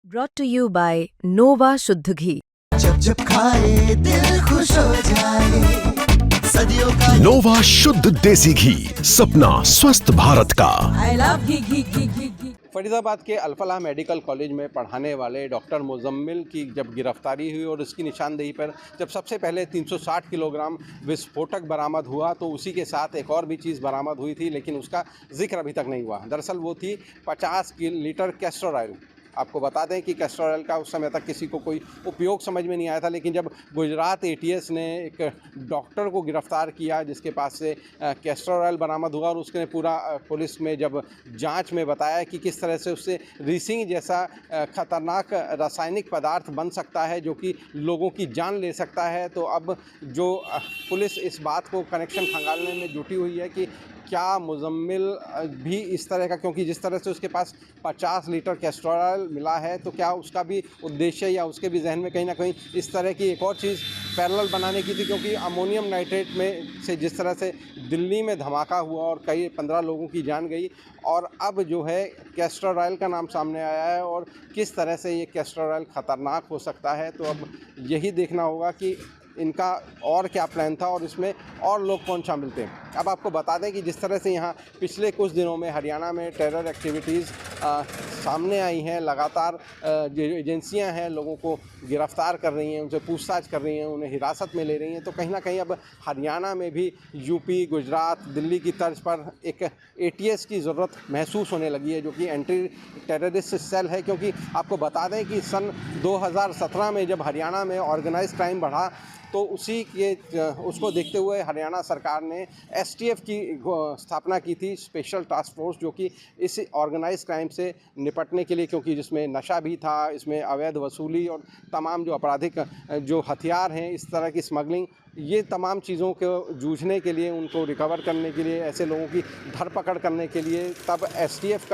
Brought to you by Nova शुद्ध घी। जब जब खाए दिल खुश हो जाए, सदियों का नोवा शुद्ध देसी घी, सपना स्वस्थ भारत का। I love घी। फरीदाबाद के अल-फलाह मेडिकल कॉलेज में पढ़ाने वाले डॉक्टर मुजम्मिल की जब गिरफ्तारी हुई और उसकी निशानदेही पर जब सबसे पहले 360 किलोग्राम विस्फोटक बरामद हुआ, तो उसी के साथ एक और भी चीज़ बरामद हुई थी, लेकिन उसका जिक्र अभी तक नहीं हुआ। दरअसल वो थी 50 लीटर कैस्टर ऑयल। आपको बता दें कि कैस्टर ऑयल का उस समय तक किसी को कोई उपयोग समझ में नहीं आया था, लेकिन जब गुजरात एटीएस ने एक डॉक्टर को गिरफ्तार किया जिसके पास से कैस्टर ऑयल बरामद हुआ, और उसने पूरा पुलिस में जब जांच में बताया कि किस तरह से उससे रीसिंग जैसा ख़तरनाक रासायनिक पदार्थ बन सकता है जो कि लोगों की जान ले सकता है। तो अब जो पुलिस इस बात को कनेक्शन खंगालने में जुटी हुई है कि क्या मुजम्मिल भी इस तरह का, क्योंकि जिस तरह से उसके पास 50 लीटर कैस्टर ऑयल मिला है, तो क्या उसका भी उद्देश्य या उसके भी जहन में कहीं ना कहीं इस तरह की एक और चीज़ पैरेलल बनाने की थी। क्योंकि अमोनियम नाइट्रेट में से जिस तरह से दिल्ली में धमाका हुआ और कई 15 लोगों की जान गई, और अब जो है कैस्टर ऑयल का नाम सामने आया है और किस तरह से ये कैस्टर ऑयल ख़तरनाक हो सकता है। तो अब यही देखना होगा कि इनका और क्या प्लान था और इसमें और लोग कौन शामिल थे। अब आपको बता दें कि जिस तरह से यहाँ पिछले कुछ दिनों में हरियाणा में टेरर एक्टिविटीज़ सामने आई हैं, लगातार जो एजेंसियाँ हैं लोगों को गिरफ्तार कर रही हैं, उनसे पूछताछ कर रही हैं, उन्हें हिरासत में ले रही हैं, तो कहीं ना कहीं अब हरियाणा में भी यूपी, गुजरात, दिल्ली की तर्ज पर एक एटीएस की ज़रूरत महसूस होने लगी है, जो कि एंटी टेररिस्ट सेल है। क्योंकि आपको बता दें कि सन 2017 में जब हरियाणा में ऑर्गेनाइज क्राइम बढ़ा, तो उसी के उसको देखते हुए हरियाणा सरकार ने एसटीएफ की स्थापना की थी, स्पेशल टास्क फोर्स, जो कि इस ऑर्गेनाइज क्राइम से निपटने के लिए, क्योंकि जिसमें नशा भी था, इसमें अवैध वसूली और तमाम जो आपराधिक जो हथियार हैं, इस तरह की स्मगलिंग, ये तमाम चीज़ों को जूझने के लिए, उनको रिकवर करने के लिए, ऐसे लोगों की धरपकड़ करने के लिए तब एसटीएफ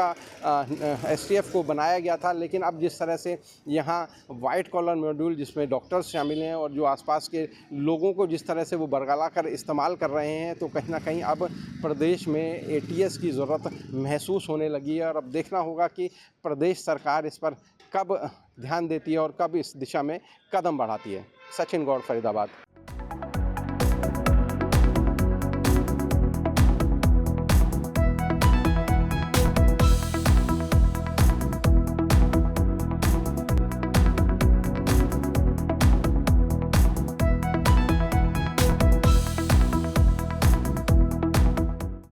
को बनाया गया था। लेकिन अब जिस तरह से यहाँ वाइट कॉलर मॉड्यूल जिसमें डॉक्टर्स शामिल हैं और जो आसपास के लोगों को जिस तरह से वो बरगला कर इस्तेमाल कर रहे हैं, तो कहीं ना कहीं अब प्रदेश में एटीएस की ज़रूरत महसूस होने लगी है। और अब देखना होगा कि प्रदेश सरकार इस पर कब ध्यान देती है और कब इस दिशा में कदम बढ़ाती है। सचिन गौड़, फरीदाबाद।